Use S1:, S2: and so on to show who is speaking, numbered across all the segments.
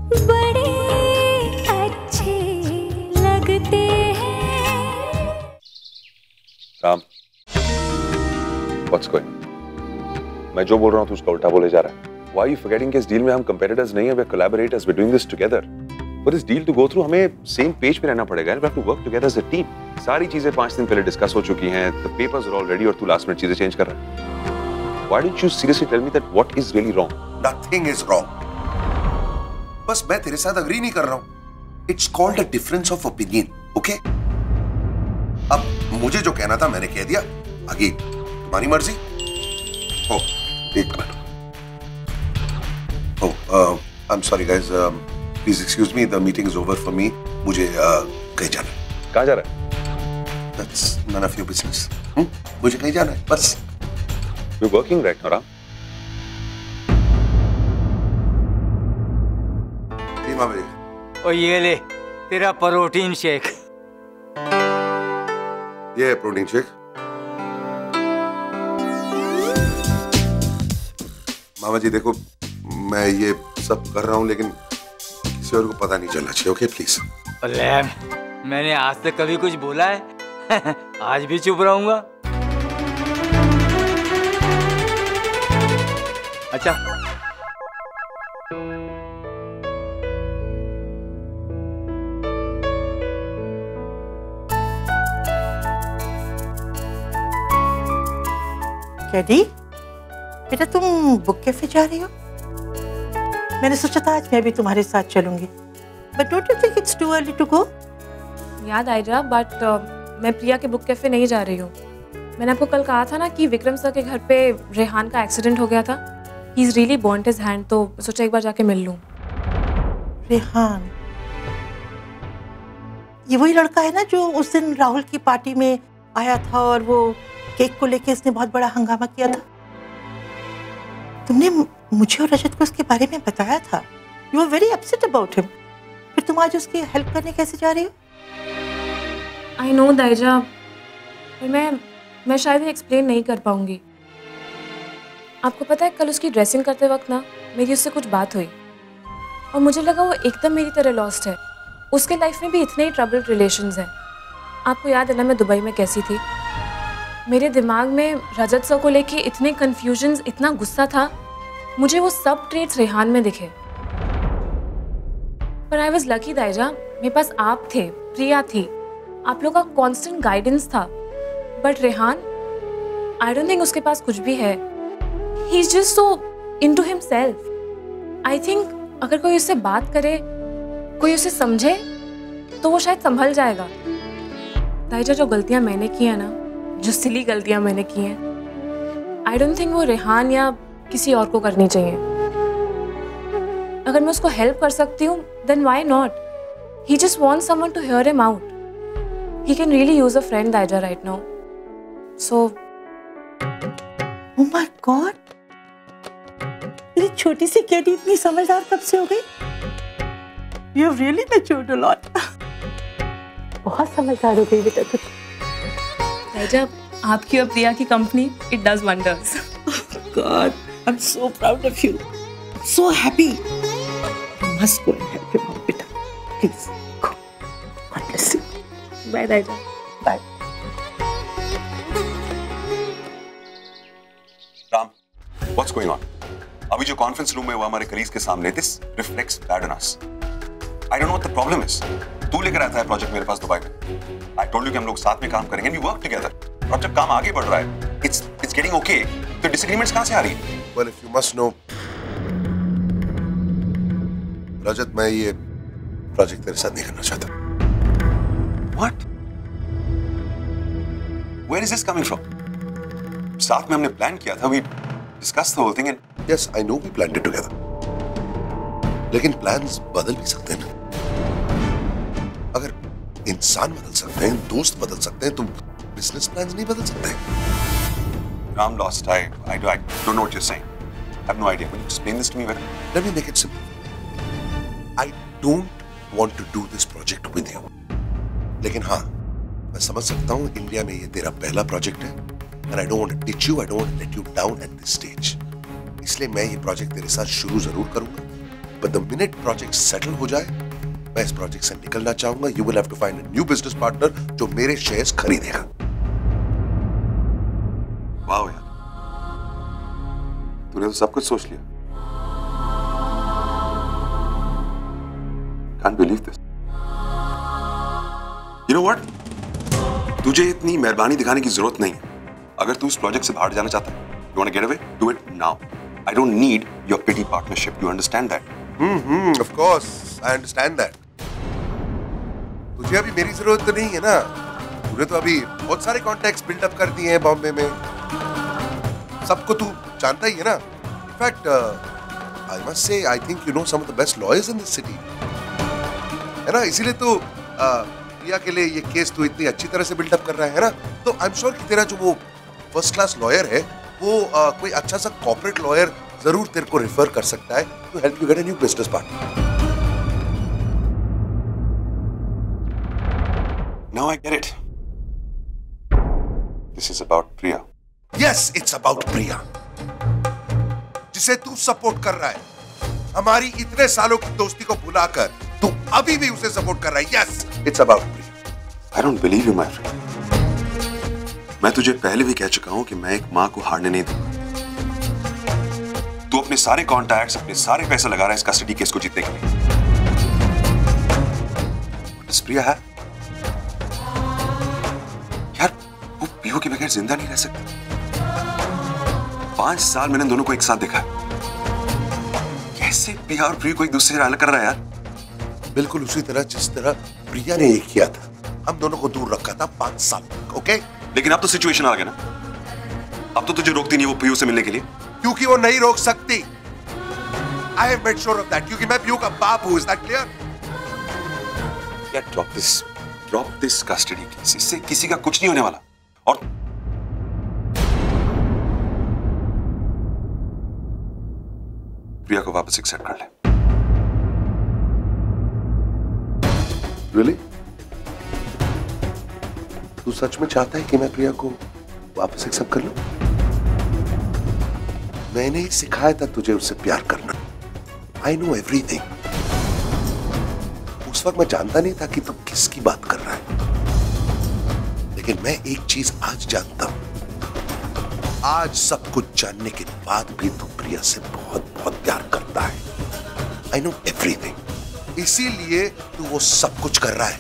S1: बड़े अच्छे लगते हैं।
S2: Ram, what's going on? मैं जो बोल रहा हूँ तू उसका उल्टा बोले जा रहा है। Why are you forgetting कि इस डील में हम competitors नहीं हैं, we're collaborators, we're doing this together. For this deal to go through, हमें same page पे रहना पड़ेगा. We have to work together as a team. सारी चीजें 5 दिन पहले डिस्कस हो चुकी हैं. The papers are all ready और तू last minute चीजें चेंज कर रहा है. Why don't you seriously tell me that what is really wrong?
S3: Nothing is wrong. बस मैं तेरे साथ अग्री नहीं कर रहा हूँ. It's called a difference of opinion, okay? अब मुझे जो कहना था मैंने कह दिया. आगे तुम्हारी मर्जी. Oh, एक minute. Oh, I'm sorry guys. Please excuse me. The meeting is over for me. मुझे कहीं जाना है.
S2: कहाँ जा रहा है?
S3: That's none of your business. मुझे कहीं जाना है. बस.
S2: You're working right now, Ram.
S3: जी माँ भाई.
S4: और ये ले तेरा प्रोटीन शेक.
S3: ये है प्रोटीन शेक. मामा जी देखो मैं ये सब कर रहा हूँ लेकिन किसी और को पता नहीं चलना चाहिए. Okay please.
S4: मैंने आज तक कभी कुछ बोला है? आज भी चुप रहूंगा. अच्छा
S5: कैडी, बेटा तुम बुक कैफे जा रही हो? मैंने सोचा था आज मैं भी तुम्हारे साथ चलूंगी. But don't you think it's too early to go?
S6: याद आएगा बट मैं प्रिया के बुक कैफे नहीं जा रही हूँ. मैंने आपको कल कहा था ना कि विक्रम सर के घर पे रेहान का एक्सीडेंट हो गया था. He's really burnt his hand, तो सोचा एक बार जाके मिल लूँ.
S5: रेहान, ये वही लड़का है ना जो उस दिन राहुल की पार्टी में आया था और वो केक को लेके इसने बहुत बड़ा हंगामा किया था. तुमने मुझे और रजत को उसके बारे में बताया था. You were very upset about him. फिर तुम आज उसकी हेल्प करने कैसे जा रही हो?
S6: I know दाइजा, पर मैं शायद ये एक्सप्लेन नहीं कर पाऊंगी. आपको पता है कल उसकी ड्रेसिंग करते वक्त ना मेरी उससे कुछ बात हुई और मुझे लगा वो एकदम मेरी तरह लॉस्ट है. उसके लाइफ में भी इतने ही ट्रबल्ड रिलेशंस हैं. आपको याद है ना मैं दुबई में कैसी थी. मेरे दिमाग में रजत सर को लेके इतने कन्फ्यूजन्स, इतना गुस्सा था. मुझे वो सब ट्रेट्स रेहान में दिखे. पर आई वॉज लकी दाइजा, मेरे पास आप थे, प्रिया थी, आप लोग का कांस्टेंट गाइडेंस था. But Rehan, I don't think उसके पास कुछ भी है. He is just so into himself. I think अगर कोई उससे बात करे, कोई उसे समझे, तो वो शायद संभल जाएगा. दाइजा जो गलतियां मैंने की है ना, जो सिली गलतियां मैंने की हैं, आई डोंट थिंक वो रेहान या किसी और को करनी चाहिए. अगर मैं उसको हेल्प कर सकती हूँ then why not. He just wants someone to hear him out. He can really use a friend Daija right now. So
S5: oh my God, मेरी छोटी सी कैडी इतनी समझदार कब से हो गई? You have really matured a lot. बहुत समझदार हो गई बेटा तू.
S6: दाइजा, आपकी और प्रिया की company it does wonders.
S5: God, I'm so proud of you. I'm so happy. You must go and help him out, beta. Please, go. God bless you.
S6: Bye Daija.
S5: Bye.
S2: Ram, what's going on? अभी जो conference room में हुआ हमारे colleagues के सामने, this reflects bad on us. I don't know what the problem is. तू लेकर आता है प्रोजेक्ट मेरे पास दुबई में. I told you कि हम लोग साथ में काम करेंगे and we work together. अब जब काम आगे बढ़ रहा है, it's getting okay. तो डिसएग्रीमेंट्स कहाँ से आ रही है?
S3: Well, if you must know, रजत, मैं ये प्रोजेक्ट तेरे साथ नहीं करना चाहता.
S2: What? Where is this coming from? साथ में हमने प्लान किया था, we discussed the whole thing and
S3: Yes, I know we planned it together. लेकिन प्लान्स बदल भी सकते हैं ना. अगर इंसान बदल सकते हैं, दोस्त बदल सकते हैं, तो बिजनेस प्लान्स नहीं बदल सकते.
S2: Ram lost. I don't know what you're saying. I have no idea. Can you explain this to me better?
S3: Let me make it simple. I don't want to do this project with you. लेकिन हाँ, मैं समझ सकता हूँ India में ये तेरा पहला प्रोजेक्ट है and I don't want to ditch you, I don't want to let you down at this stage. इसलिए मैं ये प्रोजेक्ट तेरे साथ शुरू जरूर करूंगा, But the minute project settle हो जाए, मैं इस प्रोजेक्ट से निकलना चाहूंगा. You will have to find a new business partner जो मेरे शेयर्स खरीदेगा.
S2: वाह यार, तूने तो सब कुछ सोच लिया. Can't believe this. You know what? तुझे इतनी मेहरबानी दिखाने की जरूरत नहीं है. अगर तू इस प्रोजेक्ट से बाहर जाना चाहता है, you want to get away? Do it now. I don't need your pity partnership. You understand that?
S3: Of course, I understand that. तुझे अभी मेरी जरूरत तो नहीं है ना. तूने तो अभी बहुत सारे कॉन्टैक्ट्स बिल्डअप कर दिए हैं बॉम्बे में. सबको तू जानता ही है ना. In fact, I must say, I think you know some of the best lawyers in this city. है ना, इसीलिए तो प्रिया के लिए ये केस तू इतनी अच्छी तरह से बिल्डअप कर रहा है ना. तो आई एम श्योर कि तेरा जो वो फर्स्ट क्लास लॉयर है, वो कोई अच्छा सा कॉर्पोरेट लॉयर जरूर तेरे को रेफर कर सकता है to help you get a new business partner.
S2: Now I get it. This is about Priya.
S3: Yes, it's about Priya. जिसे तू सपोर्ट कर रहा है. हमारी इतने सालों की दोस्ती को भुलाकर तू अभी भी उसे सपोर्ट कर रहा है. Yes, it's about Priya.
S2: I don't believe you, my friend. मैं तुझे पहले भी कह चुका हूं कि मैं एक मां को हारने नहीं दूंगा. तू अपने सारे कॉन्टैक्ट्स, अपने सारे पैसे लगा रहा है इस कस्टडी केस को जीतने के लिए. प्रिया है यार, वो पीहू के बगैर जिंदा नहीं रह सकता. 5 साल मैंने दोनों को एक साथ देखा. कैसे प्रिया और प्रिया को एक दूसरे से अलग कर रहा है यार?
S3: बिल्कुल उसी तरह जिस तरह प्रिया ने ये किया था. हम दोनों को दूर रखा था 5 साल तक. ओके,
S2: लेकिन अब तो सिचुएशन आ गया ना. अब तो तुझे रोकती नहीं वो पीयू से मिलने के लिए.
S3: क्योंकि वो नहीं रोक सकती. I have made sure of that. क्योंकि मैं पीयू का बाप हूं. Is that clear?
S2: यार drop this custody case. इससे किसी का कुछ नहीं होने वाला. और प्रिया को वापस एक्सेप्ट कर ले.
S3: Really? तू सच में चाहता है कि मैं प्रिया को वापस एक्सेप्ट कर लूं? मैंने ही सिखाया था तुझे उससे प्यार करना. I know everything. उस वक्त मैं जानता नहीं था कि तू किसकी बात कर रहा है. लेकिन मैं एक चीज आज जानता हूं. आज सब कुछ जानने के बाद भी तू प्रिया से बहुत बहुत प्यार करता है. I know everything. इसीलिए तू वो सब कुछ कर रहा है.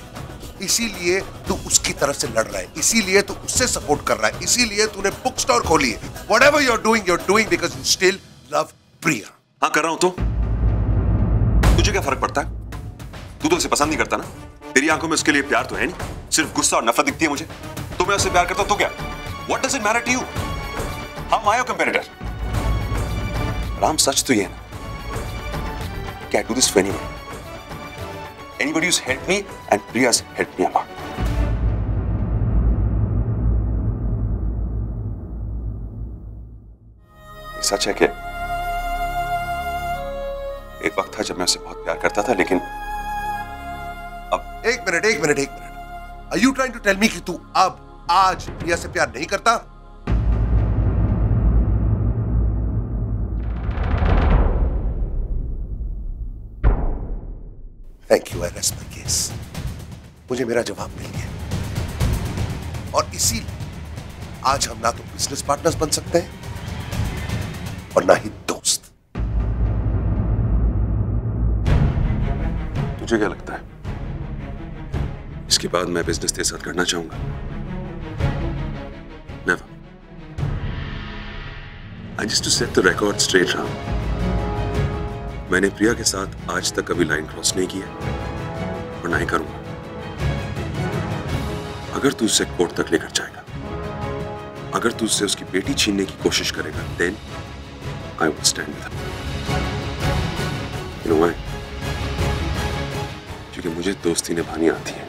S3: इसीलिए तू उसकी तरफ से लड़ रहा है. इसीलिए तू उससे सपोर्ट कर रहा है. इसीलिए तूने बुक स्टोर खोली है. Whatever you're doing because you still love Priya.
S2: हाँ, कर रहा हूं. तो तुझे क्या फर्क पड़ता है? तू तो उसे पसंद नहीं करता ना. तेरी आंखों में उसके लिए प्यार तो है नहीं, सिर्फ गुस्सा और नफरत दिखती है मुझे. तो मैं उससे प्यार करता हूं तो क्या? What does it matter to you? हम आए हो कंपेटिटर. राम, सच तो ये है ना. Can't do this for anyone. Anybody who's helped me and Priya's helped me a lot. ये सच है कि एक वक्त था जब मैं उसे बहुत प्यार करता था, लेकिन अब
S3: एक minute. Are you trying to tell me कि तू अब आज प्रिया से प्यार नहीं करता? Thank you, I rest my case. मुझे मेरा जवाब मिल गया. और इसीलिए आज हम ना तो बिजनेस पार्टनर्स बन सकते हैं और ना ही दोस्त.
S2: तुझे क्या लगता है इसके बाद मैं बिजनेस तेरे साथ करना चाहूंगा? Never. I just to set the record straight, Ram. मैंने प्रिया के साथ आज तक कभी लाइन क्रॉस नहीं किया और ना ही करूंगा. अगर तू उसे कोर्ट तक लेकर जाएगा, अगर तू उससे उसकी बेटी छीनने की कोशिश करेगा, then I will stand with her. You know why? क्योंकि मुझे दोस्ती निभानी आती है.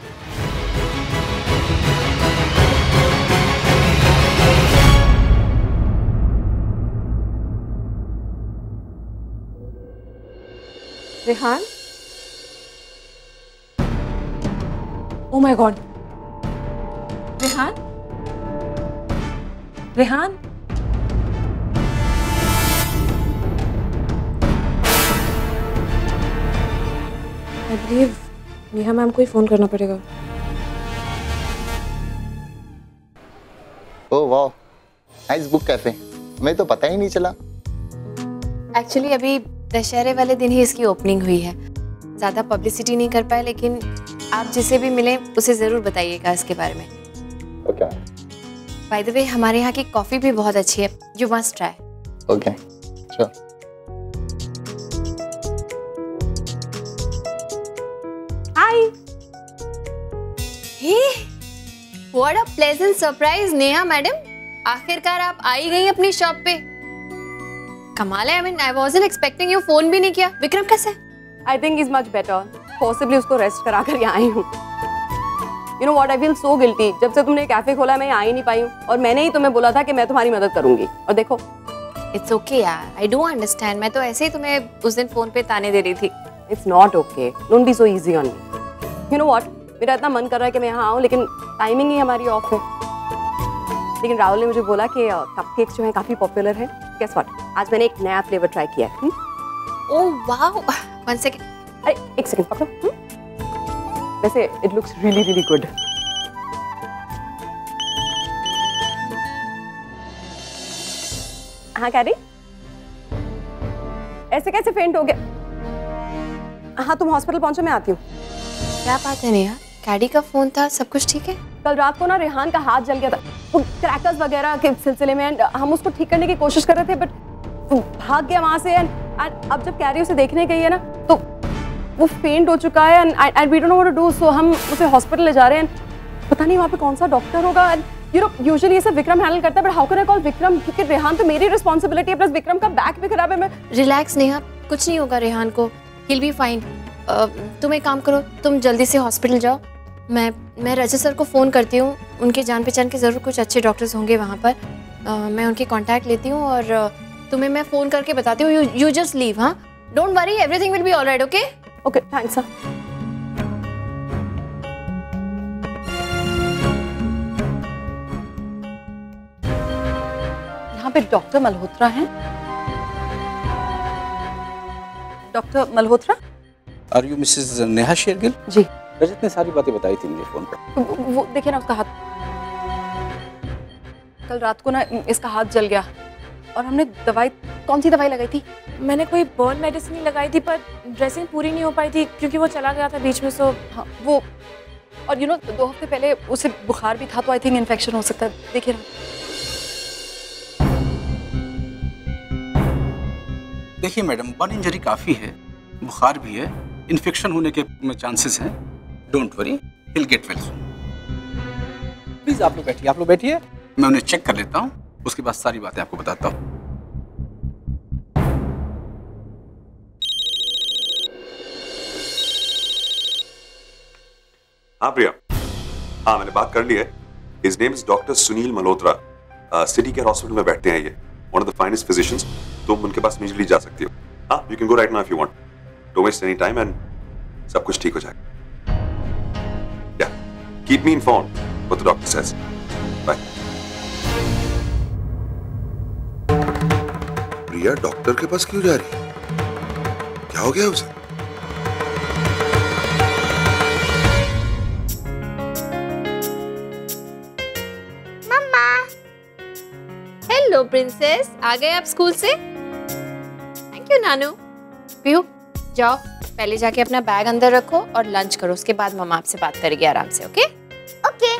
S6: Rehan? Oh my God. Rehan? Rehan? I believe Neha ma'am को ही फ़ोन करना पड़ेगा।
S7: ओह वाह, नाइस बुक कैफे, मैं तो पता ही नहीं चला।
S8: एक्चुअली अभी दशहरे वाले दिन ही इसकी ओपनिंग हुई है, ज़्यादा पब्लिसिटी नहीं कर पाए, लेकिन आप जिसे भी मिले उसे ज़रूर बताइएगा इसके बारे में।
S7: ओके
S8: बाय द वे हमारे यहाँ की कॉफ़ी भी बहुत अच्छी है, you must try.
S7: Okay sure.
S8: Hi, hey what a pleasant surprise Neha madam, आखिरकार आप आ ही गई अपनी शॉप पे। कमाल है, I mean I wasn't expecting you, phone भी नहीं किया। विक्रम कैसे है?
S9: I think is much better, possibly उसको रेस्ट करा कर यहाँ आई हूँ। You know what, I feel so guilty, जब से तुमने कैफे खोला मैं यहाँ आ ही नहीं पाई हूँ, और मैंने ही तुम्हें बोला था कि मैं तुम्हारी मदद करूंगी, और देखो।
S8: इट्स ओके यार, आई डू अंडरस्टैंड, मैं तो ऐसे ही तुम्हें उस दिन फोन पे ताने दे रही थी।
S9: It's not okay, don't be so easy on me. You know what, मेरा इतना मन कर रहा है कि मैं यहाँ आऊँ, लेकिन टाइमिंग ही हमारी ऑफ है। लेकिन राहुल ने मुझे बोला कि कपकेक्स जो हैं काफ़ी पॉपुलर हैं। गेस व्हाट, आज मैंने एक नया फ्लेवर ट्राई किया है।
S8: ओह वाओ, वन सेकंड,
S9: अरे एक सेकंड पकड़ो। वैसे it looks really really good. हाँ कैरी, ऐसे कैसे फेंट हो गया? हाँ तुम हॉस्पिटल पहुंचो, मैं आती हूँ।
S8: क्या बात है नेहा, कैडी का फोन था, सब कुछ ठीक है?
S9: कल रात को ना रेहान का हाथ जल गया था, वो क्रैकर्स वगैरह के सिलसिले में, एंड हम उसको ठीक करने की कोशिश कर रहे थे, बट वो भाग गया वहां से। एंड अब जब कैरी उसे देखने गई है ना, तो वो फेंट हो चुका है, and we don't know what to do. So हम उसे हॉस्पिटल ले जा रहे हैं, पता नहीं वहाँ पे कौन सा डॉक्टर होगा। एंड यू नो यूजुअली ये सब विक्रम हैंडल करता है, but how can I call Vikram, क्योंकि रेहान तो मेरी रिस्पॉन्सिबिलिटी है, प्लस विक्रम का बैक भी खराब है। मैं
S8: रिलैक्स नेहा, कुछ नहीं होगा रेहान को, he'll be fine। तुम एक काम करो, तुम जल्दी से हॉस्पिटल जाओ, मैं रजत सर को फ़ोन करती हूँ, उनके जान पहचान के ज़रूर कुछ अच्छे डॉक्टर्स होंगे वहाँ पर। मैं उनके कांटेक्ट लेती हूँ और तुम्हें मैं फ़ोन करके बताती हूँ। यू जस्ट लीव, हाँ, don't worry, everything will be alright. Okay
S9: okay, thanks sir. यहाँ पे डॉक्टर मल्होत्रा हैं। Doctor Malhotra,
S10: are you Mrs Neha Shergill?
S9: जी।
S10: रजत ने सारी बातें बताई थी मुझे फोन पर।
S9: वो देखिए ना उसका हाथ, कल रात को ना इसका हाथ जल गया, और हमने दवाई, कौन सी दवाई लगाई थी?
S6: मैंने कोई बर्न मेडिसिन ही लगाई थी, पर ड्रेसिंग पूरी नहीं हो पाई थी क्योंकि वो चला गया था बीच में। सो
S9: हाँ वो, और यू नो 2 हफ्ते पहले उसे बुखार भी था, तो आई थिंक इन्फेक्शन हो सकता है। देखिए ना।
S10: देखिए मैडम, बर्न इंजरी काफी है, बुखार भी है, इन्फेक्शन होने के चांसेस हैं। Don't worry, he'll get well soon। Please आप लोग बैठिए, आप लोग बैठिए, मैं उन्हें चेक कर लेता हूँ, उसके बाद सारी बातें आपको बताता हूँ।
S2: हाँ प्रिया, हाँ मैंने बात कर ली है। His name is Dr. Sunil Malhotra, city care hospital में बैठते हैं ये, one of the finest physicians। तुम उनके पास इमीडिएटली जा सकती हो। हाँ, you can go right now if you want। Don't waste any time and सब कुछ ठीक हो जाएगा। Yeah, keep me informed what the doctor says। Bye।
S3: Priya doctor के पास क्यों जा रही है? क्या हो गया उसे?
S8: हेलो प्रिंसेस, आ गए आप स्कूल से? थैंक यू नानू। पीहू जाओ, पहले जाके अपना बैग अंदर रखो और लंच करो, उसके बाद मम्मा आपसे बात करेगी आराम से। ओके ओके,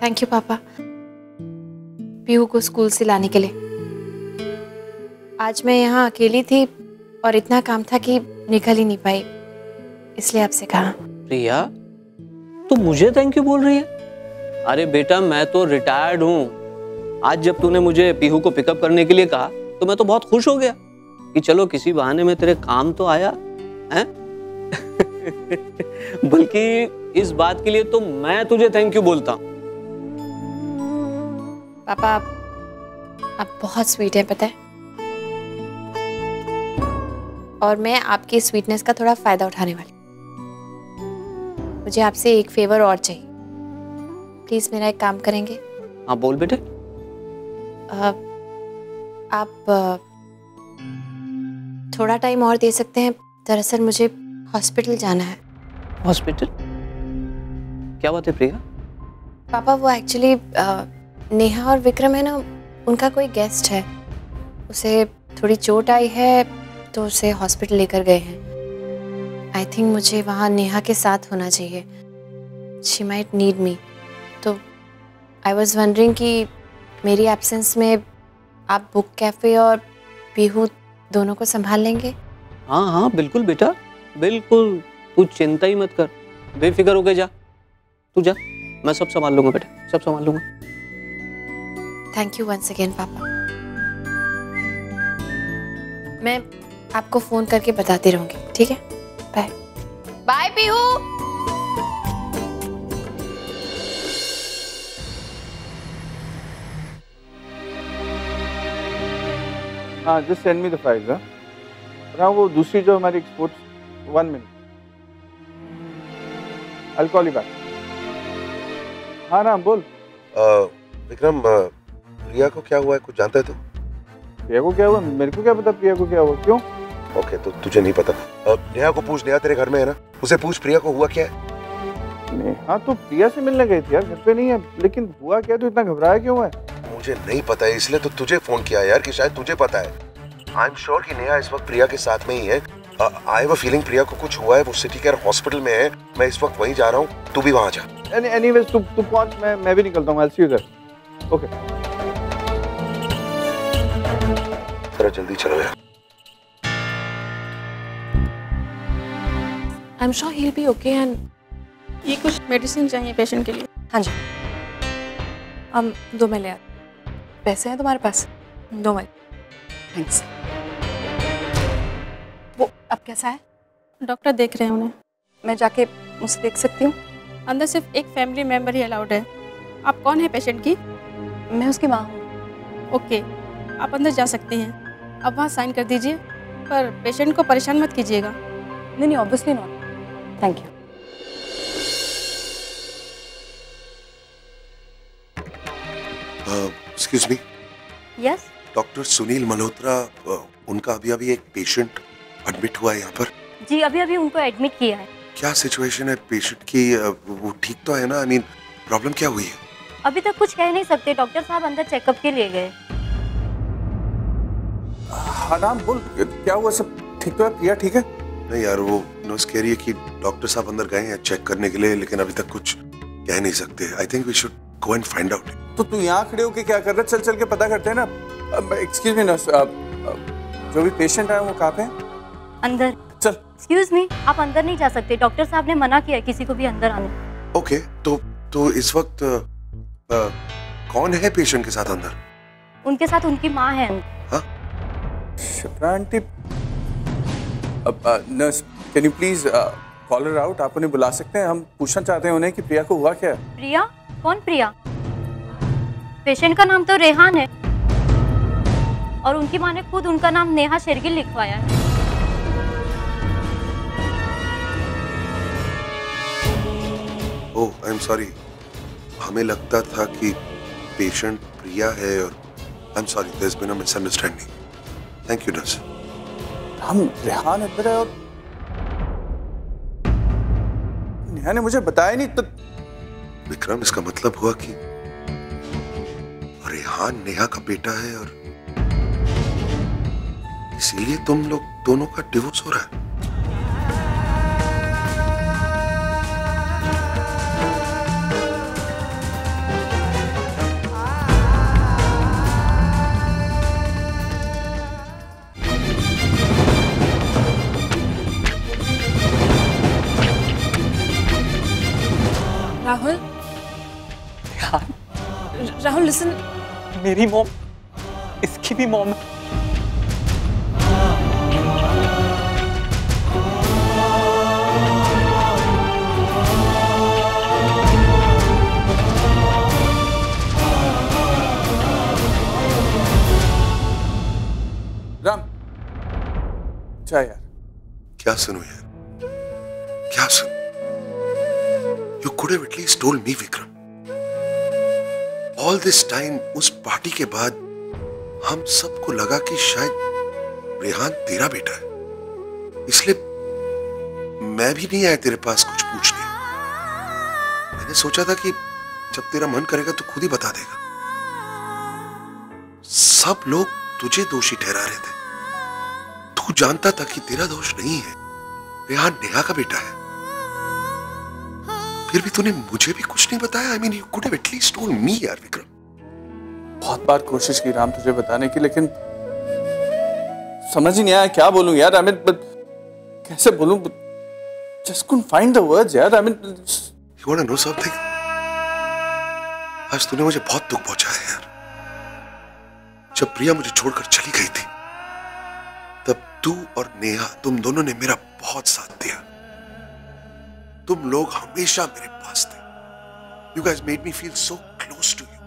S8: थैंक यू पापा पीहू को स्कूल से लाने के लिए। आज मैं यहाँ अकेली थी और इतना काम था कि निकल ही नहीं पाई, इसलिए आपसे कहा।
S11: प्रिया, तू मुझे थैंक यू बोल रही है? अरे बेटा, मैं तो रिटायर्ड हूँ। आज जब तूने मुझे पीहू को पिकअप करने के लिए कहा तो मैं तो बहुत खुश हो गया कि चलो किसी बहाने में तेरे काम तो आया है। बल्कि इस बात के लिए तो मैं तुझे थैंक यू बोलता हूँ।
S8: पापा आप बहुत स्वीट है, पता है, और मैं आपकी स्वीटनेस का थोड़ा फायदा उठाने वाली। मुझे आपसे एक फेवर और चाहिए, प्लीज मेरा एक काम करेंगे?
S11: हाँ बोल बेटे।
S8: आप थोड़ा टाइम और दे सकते हैं? दरअसल मुझे हॉस्पिटल जाना है।
S11: हॉस्पिटल? क्या बात है प्रिया?
S8: पापा वो एक्चुअली नेहा और विक्रम है ना, उनका कोई गेस्ट है, उसे थोड़ी चोट आई है तो उसे हॉस्पिटल लेकर गए हैं। आई थिंक मुझे वहाँ नेहा के साथ होना चाहिए। She might need me. तो आई वॉज वंडरिंग कि मेरी एब्सेंस में आप बुक कैफ़े और पीहू दोनों को संभाल लेंगे?
S11: हाँ हाँ बिल्कुल बेटा, बिल्कुल, तू चिंता ही मत कर, बेफिक्र होके जा, तू जा, मैं सब संभाल लूंगा बेटा, सब संभाल लूंगा।
S8: थैंक यू वंस अगेन पापा। मैं आपको फोन करके बताती रहूंगी, ठीक है? Bye bye Pihu.
S12: हाँ, just send me the files. हाँ, वो दूसरी जो हमारी exports, 1 minute, I will call you back. हाँ राम बोल।
S3: विक्रम, प्रिया को क्या हुआ है, कुछ जानता है तू?
S12: प्रिया को क्या हुआ? मेरे को क्या पता प्रिया को क्या हुआ, क्यों?
S3: ओके, तो तुझे नहीं पता। नेहा को पूछ, नेहा तेरे घर में है ना, उसे पूछ प्रिया को हुआ क्या है।
S12: नेहा तो प्रिया से मिलने गई थी यार, घर पे नहीं है, लेकिन हुआ क्या? तू इतना घबराया क्यों है?
S3: मुझे नहीं पता है, इसलिए तो तुझे फोन किया यार कि शायद तुझे पता है। आई एम श्योर कि नेहा इस वक्त प्रिया के साथ में ही है। आई हैव अ फीलिंग प्रिया को कुछ हुआ है, वो सिटी केयर हॉस्पिटल में है। मैं इस वक्त वहीं जा रहा हूँ, तू भी वहाँ जा।
S12: एनीवेज तू पहुंच, मैं भी निकलता हूँ। I will see you there. Okay,
S3: जरा जल्दी चलो यार।
S6: I am sure he will be okay. And
S13: ये कुछ मेडिसिन चाहिए पेशेंट के लिए?
S6: हाँ जी, दो मैं ले आती। पैसे हैं तुम्हारे पास? दो मैं। थैंक्स। वो अब कैसा है?
S13: डॉक्टर देख रहे हैं उन्हें।
S9: मैं जाके मुझसे देख सकती हूँ?
S13: अंदर सिर्फ एक फैमिली मेंबर ही अलाउड है। आप कौन है पेशेंट की?
S9: मैं उसकी माँ हूँ।
S13: ओके, आप अंदर जा सकती हैं। अब वहाँ साइन कर दीजिए, पर पेशेंट को परेशान मत कीजिएगा।
S9: नहीं, obviously not. Thank you.
S3: Excuse me.
S9: Yes.
S3: Doctor Sunil Malhotra, उनका अभी एक पेशेंट एडमिट हुआ है यहाँ पर।
S14: जी, अभी उनको एडमिट किया है।
S3: क्या सिचुएशन है पेशेंट की? वो ठीक तो है ना? आई मीन, प्रॉब्लम क्या हुई है?
S14: अभी तक कुछ कह नहीं सकते, डॉक्टर साहब अंदर चेकअप के लिए गए।
S12: हाँ राम बोल, क्या हुआ? सब ठीक तो है? प्रिया ठीक है?
S3: नहीं यार, वो नर्स कह रही है कि डॉक्टर साहब अंदर गए हैं चेक करने के लिए, लेकिन अभी तक कुछ कह नहीं सकते। I think we should go and find out.
S12: तो तू यहाँ खड़े होके क्या कर रहा है? चल के पता करते हैं ना। एक्सक्यूज मी नर्स, जो भी पेशेंट है वो कहाँ पे है?
S14: अंदर।
S12: चल।
S14: एक्सक्यूज मी, आप अंदर नहीं जा सकते, डॉक्टर साहब ने मना किया है किसी को भी अंदर आने।
S3: ओके, तो इस वक्त कौन है पेशेंट के साथ अंदर?
S14: उनके साथ उनकी माँ है।
S3: हाँ?
S12: Shipra aunty, nurse can you please call her out? आप उन्हें बुला सकते हैं? हम पूछना चाहते हैं उन्हें कि प्रिया को हुआ क्या है।
S14: प्रिया? कौन प्रिया? पेशेंट का नाम तो रेहान है और उनकी माँ ने खुद उनका नाम नेहा शेरगिल लिखवाया है।
S3: ओह, आई एम सॉरी, हमें लगता था कि पेशेंट प्रिया है और I am sorry, there has been a misunderstanding. Thank you nurse.
S12: हम रेहान अंदर है और नेहा ने मुझे बताया नहीं तो।
S3: विक्रम, इसका मतलब हुआ कि रेहान नेहा का बेटा है और इसीलिए तुम लोग दोनों का डिवोर्स हो रहा है।
S6: राहुल, राहुल लिसन।
S15: मेरी मॉम, इसकी भी मॉम है।
S12: राम, जा यार।
S3: क्या सुनो यार, क्या सुन? You could have at least told me, Vikram. All this time, उस पार्टी के बाद हम सबको लगा कि शायद रेहान तेरा बेटा है। इसलिए मैं भी नहीं आया तेरे पास कुछ पूछने। मैंने सोचा था कि जब तेरा मन करेगा तो खुद ही बता देगा। सब लोग तुझे दोषी ठहरा रहे थे। तू जानता था कि तेरा दोष नहीं है, रेहान नेहा का बेटा है, फिर भी तूने मुझे भी कुछ नहीं बताया। I mean you could have at least told me यार विक्रम।
S12: बहुत बार कोशिश की राम तुझे बताने की, लेकिन समझ ही नहीं आया क्या बोलूं यार। आई मीन कैसे बोलूं, just couldn't find the words यार। I mean
S3: you wanna know something? आज तूने मुझे बहुत दुख पहुंचाया यार। जब प्रिया मुझे छोड़कर चली गई थी तब तू और नेहा, तुम दोनों ने मेरा बहुत साथ दिया। तुम लोग हमेशा मेरे पास थे। You guys made me feel so close to you।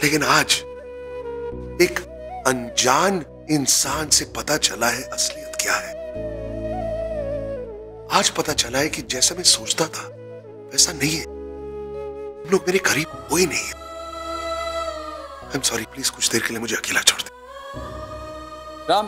S3: लेकिन आज एक अनजान इंसान से पता चला है असलियत क्या है। आज पता चला है कि जैसा मैं सोचता था वैसा नहीं है। तुम लोग मेरे करीब हो ही नहीं है। आई एम सॉरी, प्लीज कुछ देर के लिए मुझे अकेला छोड़ दे।
S12: राम